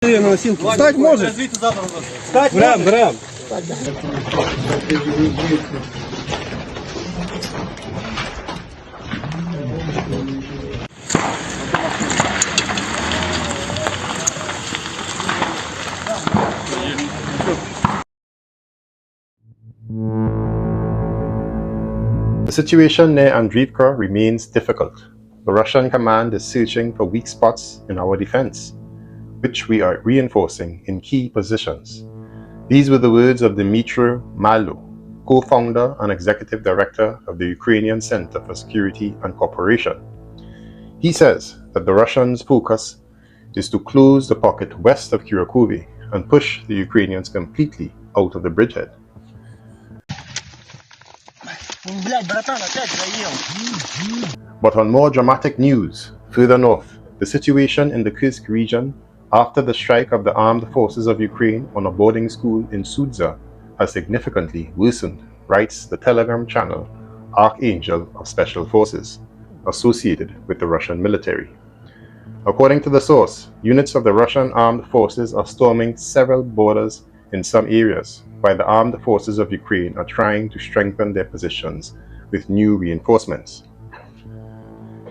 На носилки. Встать может? Встать брам. The situation near Andriivka remains difficult. The Russian command is searching for weak spots in our defense, which we are reinforcing in key positions. These were the words of Dmitry Malo, co-founder and executive director of the Ukrainian Center for Security and Cooperation. He says that the Russians' focus is to close the pocket west of Kursk and push the Ukrainians completely out of the bridgehead. But on more dramatic news, further north, the situation in the Kursk region after the strike of the armed forces of Ukraine on a boarding school in Sudza has significantly worsened, writes the Telegram channel Archangel of Special Forces, associated with the Russian military. According to the source, units of the Russian armed forces are storming several borders in some areas, while the armed forces of Ukraine are trying to strengthen their positions with new reinforcements.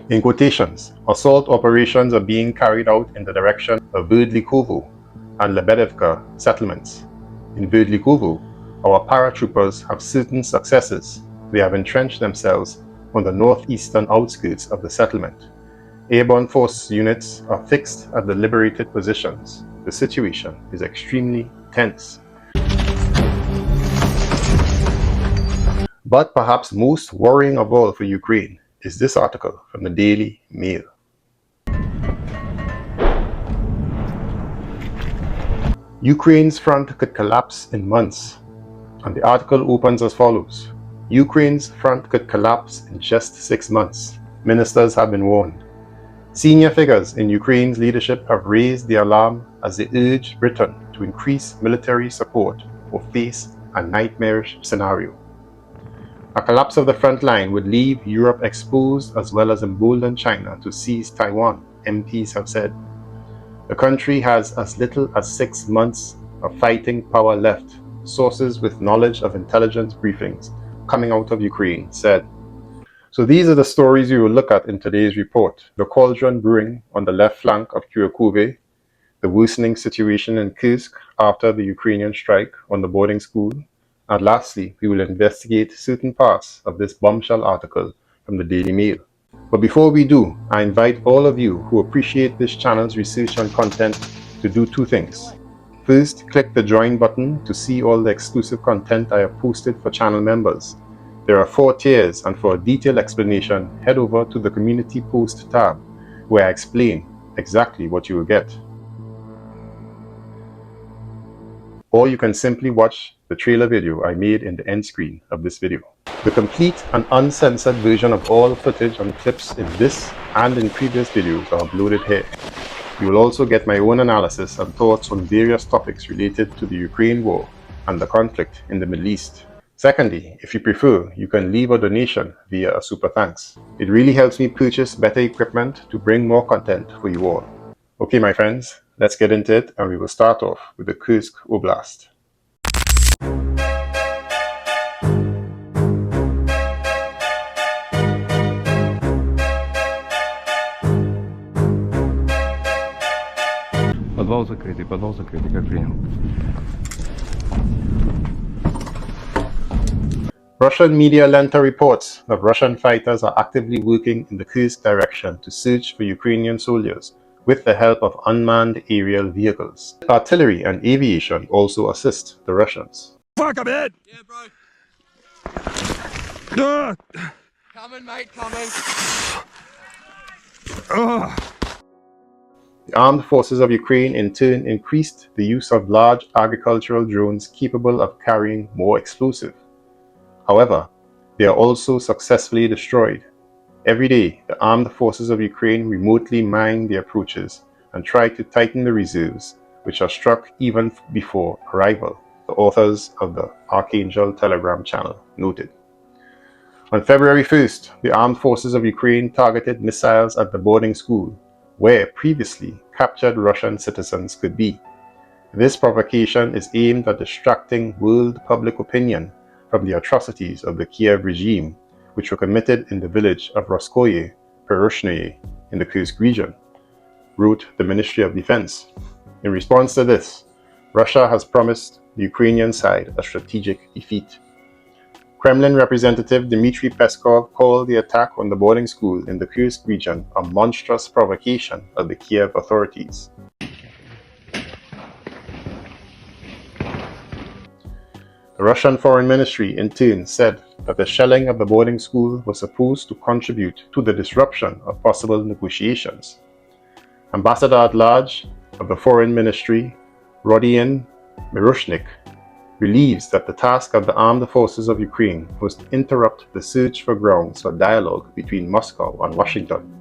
In quotations, assault operations are being carried out in the direction of Verdlikovo and Lebedevka settlements. In Verdlikovo, our paratroopers have certain successes. They have entrenched themselves on the northeastern outskirts of the settlement. Airborne force units are fixed at the liberated positions. The situation is extremely tense. But perhaps most worrying of all for Ukraine is this article from the Daily Mail. Ukraine's front could collapse in months, and the article opens as follows. Ukraine's front could collapse in just 6 months. Ministers have been warned. Senior figures in Ukraine's leadership have raised the alarm as they urge Britain to increase military support or face a nightmarish scenario. A collapse of the front line would leave Europe exposed as well as embolden China to seize Taiwan, MPs have said. The country has as little as 6 months of fighting power left, sources with knowledge of intelligence briefings coming out of Ukraine said. So these are the stories we will look at in today's report. The cauldron brewing on the left flank of Kursk, the worsening situation in Kursk after the Ukrainian strike on the boarding school, and lastly, we will investigate certain parts of this bombshell article from the Daily Mail. But before we do, I invite all of you who appreciate this channel's research and content to do 2 things. First, click the join button to see all the exclusive content I have posted for channel members. There are 4 tiers, and for a detailed explanation, head over to the community post tab where I explain exactly what you will get. Or you can simply watch the trailer video I made in the end screen of this video. The complete and uncensored version of all footage and clips in this and in previous videos are uploaded here. You will also get my own analysis and thoughts on various topics related to the Ukraine war and the conflict in the Middle East. Secondly, if you prefer, you can leave a donation via a super thanks. It really helps me purchase better equipment to bring more content for you all. Okay, my friends, let's get into it, and we will start off with the Kursk Oblast. Подвал закрытый, как принял. Russian media Lenta reports that Russian fighters are actively working in the Kursk direction to search for Ukrainian soldiers with the help of unmanned aerial vehicles. Artillery and aviation also assist the Russians. Fuck, I'm hit! Yeah, bro. Coming, mate, coming. The armed forces of Ukraine in turn increased the use of large agricultural drones capable of carrying more explosive. However, they are also successfully destroyed. Every day, the armed forces of Ukraine remotely mine their approaches and try to tighten the reserves, which are struck even before arrival, the authors of the Archangel Telegram channel noted. On February 1st, the armed forces of Ukraine targeted missiles at the boarding school, where previously captured Russian citizens could be. This provocation is aimed at distracting world public opinion from the atrocities of the Kiev regime, which were committed in the village of Roskoye Perushnoye in the Kursk region, wrote the Ministry of Defense. In response to this, Russia has promised the Ukrainian side a strategic defeat. Kremlin representative Dmitry Peskov called the attack on the boarding school in the Kursk region a monstrous provocation of the Kiev authorities. The Russian Foreign Ministry in turn said that the shelling of the boarding school was supposed to contribute to the disruption of possible negotiations. Ambassador at Large of the Foreign Ministry, Rodion Miroshnik, believes that the task of the armed forces of Ukraine was to interrupt the search for grounds for dialogue between Moscow and Washington.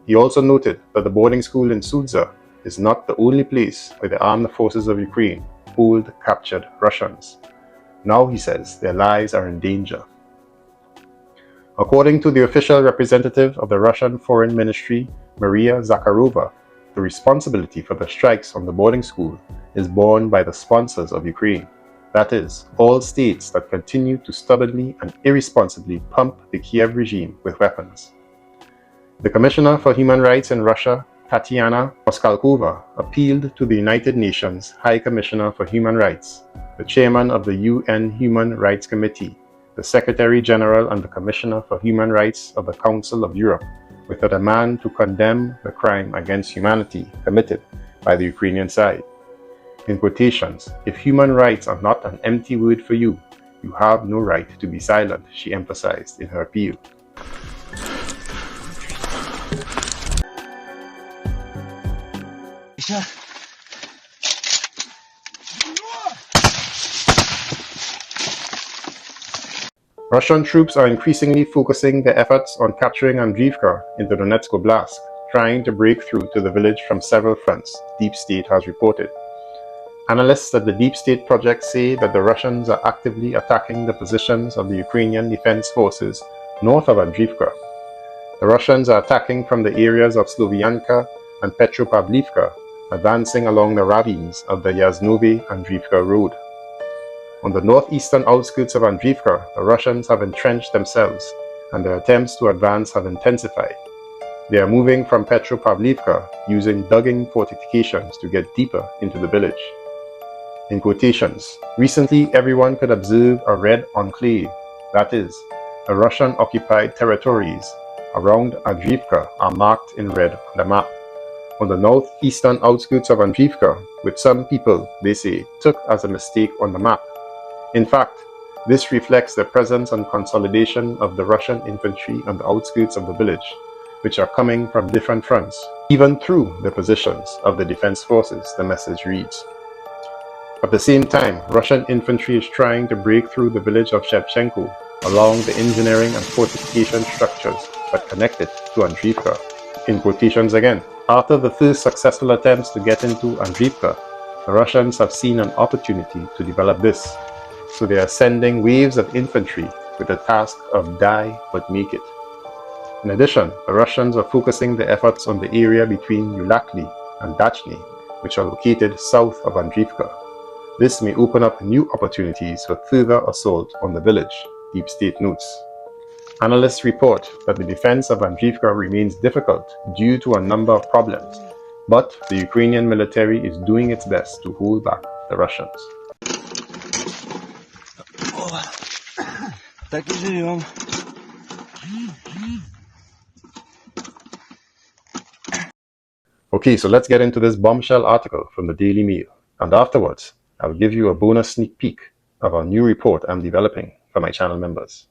He also noted that the boarding school in Sudza is not the only place where the armed forces of Ukraine hold captured Russians. Now, he says, their lives are in danger. According to the official representative of the Russian Foreign Ministry, Maria Zakharova, the responsibility for the strikes on the boarding school is borne by the sponsors of Ukraine. That is, all states that continue to stubbornly and irresponsibly pump the Kiev regime with weapons. The Commissioner for Human Rights in Russia, Tatiana Moskalkova, appealed to the United Nations High Commissioner for Human Rights, the Chairman of the UN Human Rights Committee, the Secretary General and the Commissioner for Human Rights of the Council of Europe, with a demand to condemn the crime against humanity committed by the Ukrainian side. In quotations, "If human rights are not an empty word for you, you have no right to be silent," she emphasized in her appeal. Russian troops are increasingly focusing their efforts on capturing Andriivka in the Donetsk Oblast, trying to break through to the village from several fronts, Deep State has reported. Analysts at the Deep State project say that the Russians are actively attacking the positions of the Ukrainian defense forces north of Andriivka. The Russians are attacking from the areas of Slovianka and Petropavlivka, advancing along the ravines of the Yasnovo-Andriivka road. On the northeastern outskirts of Andriivka, the Russians have entrenched themselves, and their attempts to advance have intensified. They are moving from Petropavlivka using dug-in fortifications to get deeper into the village. In quotations, recently everyone could observe a red enclave, that is, the Russian-occupied territories around Andriivka are marked in red on the map. On the northeastern outskirts of Andriivka, which some people, they say, took as a mistake on the map. In fact, this reflects the presence and consolidation of the Russian infantry on the outskirts of the village, which are coming from different fronts, even through the positions of the defense forces, the message reads. At the same time, Russian infantry is trying to break through the village of Shevchenko along the engineering and fortification structures that connect it to Andriivka. In quotations again, after the first successful attempts to get into Andriivka, the Russians have seen an opportunity to develop this, so they are sending waves of infantry with the task of die but make it. In addition, the Russians are focusing their efforts on the area between Ulakli and Dachny, which are located south of Andriivka. This may open up new opportunities for further assault on the village, Deep State notes. Analysts report that the defense of Andriivka remains difficult due to a number of problems, but the Ukrainian military is doing its best to hold back the Russians. Так и живем. Okay, so let's get into this bombshell article from the Daily Mail, and afterwards, I'll give you a bonus sneak peek of a new report I'm developing for my channel members.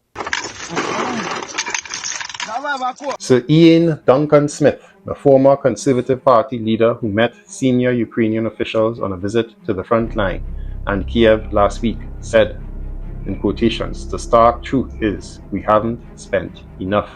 Sir Ian Duncan Smith, the former Conservative Party leader who met senior Ukrainian officials on a visit to the front line and Kiev last week, said, in quotations, "The stark truth is we haven't spent enough."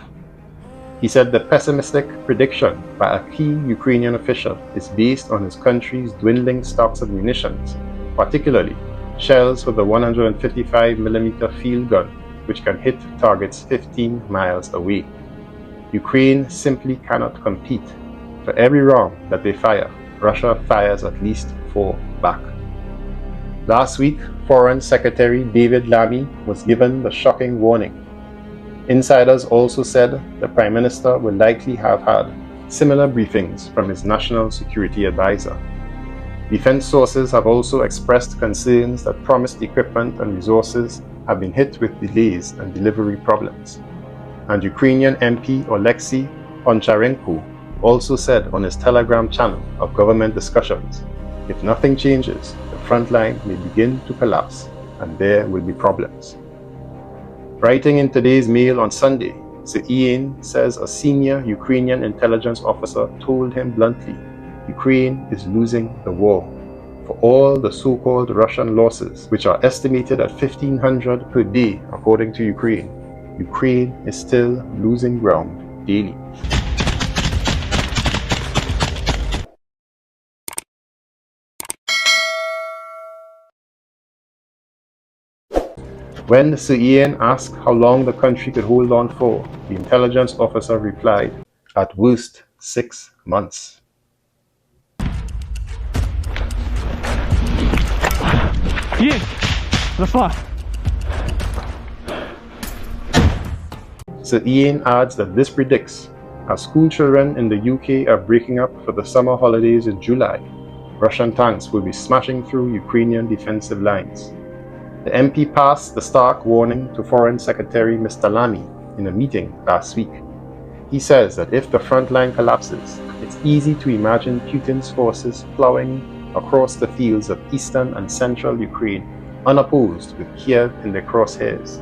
He said the pessimistic prediction by a key Ukrainian official is based on his country's dwindling stocks of munitions, particularly shells for the 155mm field gun, which can hit targets 15 miles away. Ukraine simply cannot compete. For every round that they fire, Russia fires at least 4 back. Last week, Foreign Secretary David Lammy was given the shocking warning. Insiders also said the Prime Minister will likely have had similar briefings from his National Security Advisor. Defense sources have also expressed concerns that promised equipment and resources have been hit with delays and delivery problems. And Ukrainian MP Oleksiy Oncharenko also said on his Telegram channel of government discussions, if nothing changes, the front line may begin to collapse and there will be problems. Writing in today's Mail on Sunday, Sir Ian says a senior Ukrainian intelligence officer told him bluntly, Ukraine is losing the war. For all the so-called Russian losses, which are estimated at 1,500 per day according to Ukraine, Ukraine is still losing ground daily. When Sir Ian asked how long the country could hold on for, the intelligence officer replied, at worst 6 months. Yes, the fire. Sir Ian adds that this predicts, as school children in the UK are breaking up for the summer holidays in July, Russian tanks will be smashing through Ukrainian defensive lines. The MP passed the stark warning to Foreign Secretary Mr. Lammy in a meeting last week. He says that if the front line collapses, it's easy to imagine Putin's forces plowing across the fields of eastern and central Ukraine unopposed with Kiev in their crosshairs.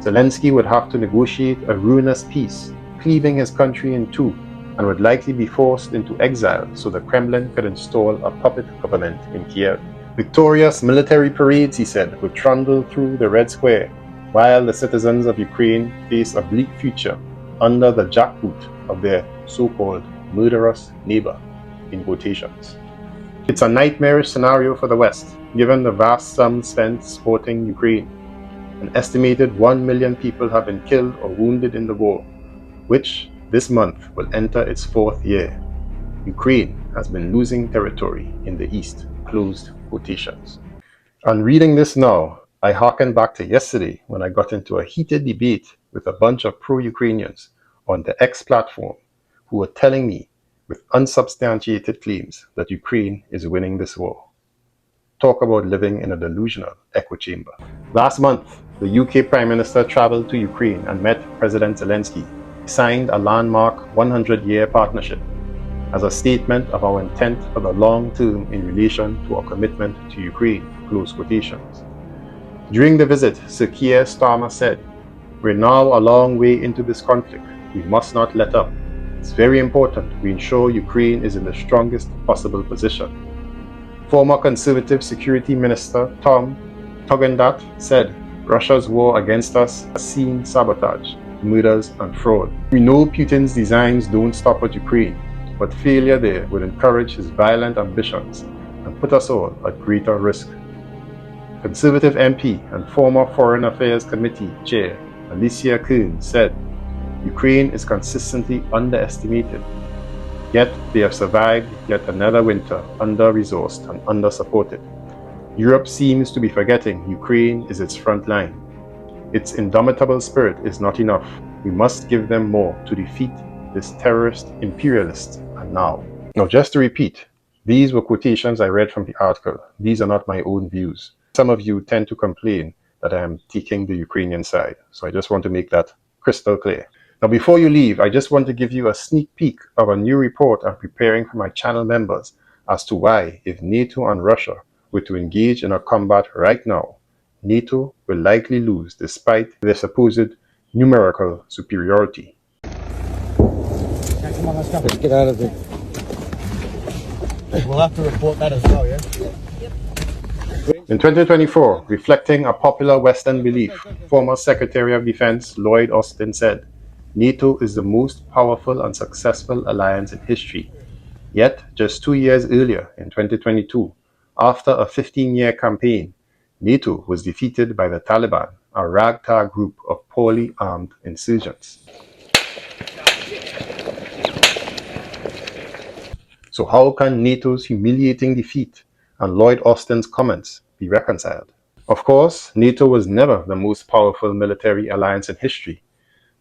Zelensky would have to negotiate a ruinous peace, cleaving his country in two, and would likely be forced into exile so the Kremlin could install a puppet government in Kiev. Victorious military parades, he said, would trundle through the Red Square, while the citizens of Ukraine face a bleak future under the jackboot of their so-called murderous neighbor, in quotations. It's a nightmarish scenario for the West, given the vast sums spent supporting Ukraine. An estimated 1 million people have been killed or wounded in the war, which this month will enter its 4th year. Ukraine has been losing territory in the East, closed quotations. On reading this now, I hearken back to yesterday when I got into a heated debate with a bunch of pro-Ukrainians on the X platform who were telling me with unsubstantiated claims that Ukraine is winning this war. Talk about living in a delusional echo chamber. Last month, the UK Prime Minister traveled to Ukraine and met President Zelensky, signed a landmark 100-year partnership as a statement of our intent for the long term in relation to our commitment to Ukraine, close quotations. During the visit, Sir Keir Starmer said, we're now a long way into this conflict. We must not let up. It's very important we ensure Ukraine is in the strongest possible position. Former Conservative Security Minister Tom Tugendhat said, Russia's war against us has seen sabotage, murders and fraud. We know Putin's designs don't stop at Ukraine, but failure there would encourage his violent ambitions and put us all at greater risk. Conservative MP and former Foreign Affairs Committee Chair Alicia Kearns said, Ukraine is consistently underestimated, yet they have survived yet another winter under-resourced and under-supported. Europe seems to be forgetting Ukraine is its front line. Its indomitable spirit is not enough. We must give them more to defeat this terrorist imperialist and now. Now, just to repeat, these were quotations I read from the article. These are not my own views. Some of you tend to complain that I am taking the Ukrainian side, so I just want to make that crystal clear. Now, before you leave, I just want to give you a sneak peek of a new report I'm preparing for my channel members as to why, if NATO and Russia were to engage in a combat right now, NATO will likely lose despite their supposed numerical superiority. Come on, let's get out of there. We'll have to report that as well, yeah? In 2024, reflecting a popular Western belief, former Secretary of Defense Lloyd Austin said, NATO is the most powerful and successful alliance in history. Yet, just 2 years earlier, in 2022, after a 15-year campaign, NATO was defeated by the Taliban, a ragtag group of poorly armed insurgents. So how can NATO's humiliating defeat and Lloyd Austin's comments be reconciled? Of course, NATO was never the most powerful military alliance in history.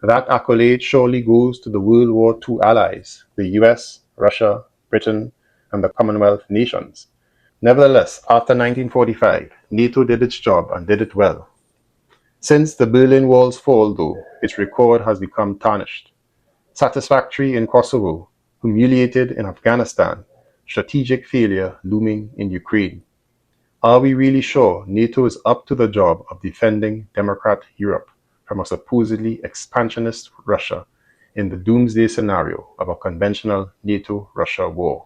That accolade surely goes to the World War II allies, the US, Russia, Britain, and the Commonwealth nations. Nevertheless, after 1945, NATO did its job and did it well. Since the Berlin Wall's fall, though, its record has become tarnished. Satisfactory in Kosovo, humiliated in Afghanistan, strategic failure looming in Ukraine. Are we really sure NATO is up to the job of defending Democrat Europe from a supposedly expansionist Russia in the doomsday scenario of a conventional NATO-Russia war?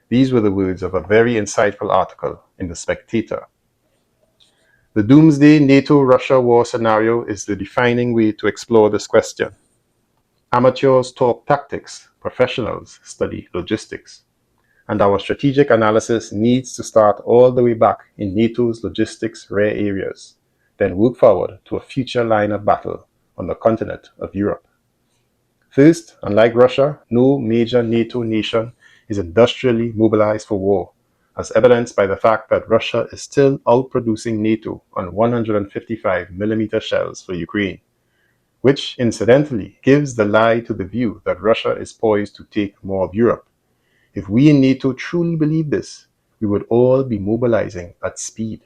These were the words of a very insightful article in The Spectator. The doomsday NATO-Russia war scenario is the defining way to explore this question. Amateurs talk tactics, professionals study logistics. And our strategic analysis needs to start all the way back in NATO's logistics rare areas, then work forward to a future line of battle on the continent of Europe. First, unlike Russia, no major NATO nation is industrially mobilized for war, as evidenced by the fact that Russia is still outproducing NATO on 155mm shells for Ukraine, which incidentally gives the lie to the view that Russia is poised to take more of Europe. If we in NATO truly believe this, we would all be mobilizing at speed.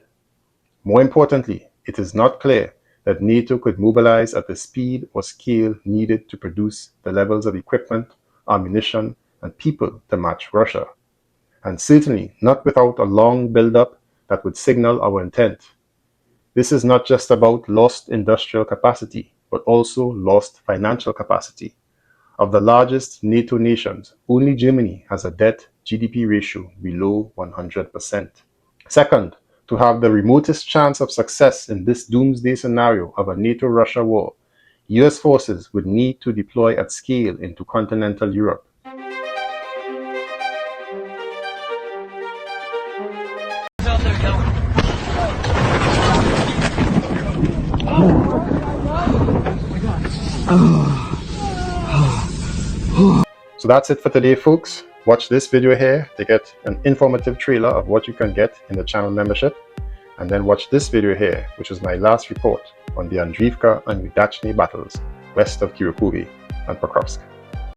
More importantly, it is not clear that NATO could mobilize at the speed or scale needed to produce the levels of equipment, ammunition, and people to match Russia. And certainly not without a long build-up that would signal our intent. This is not just about lost industrial capacity, but also lost financial capacity. Of the largest NATO nations, only Germany has a debt-GDP ratio below 100%. Second, to have the remotest chance of success in this doomsday scenario of a NATO-Russia war, US forces would need to deploy at scale into continental Europe. So that's it for today, folks. Watch this video here to get an informative trailer of what you can get in the channel membership. And then watch this video here, which is my last report on the Andriivka and Udachny battles west of Kirikou and Kursk.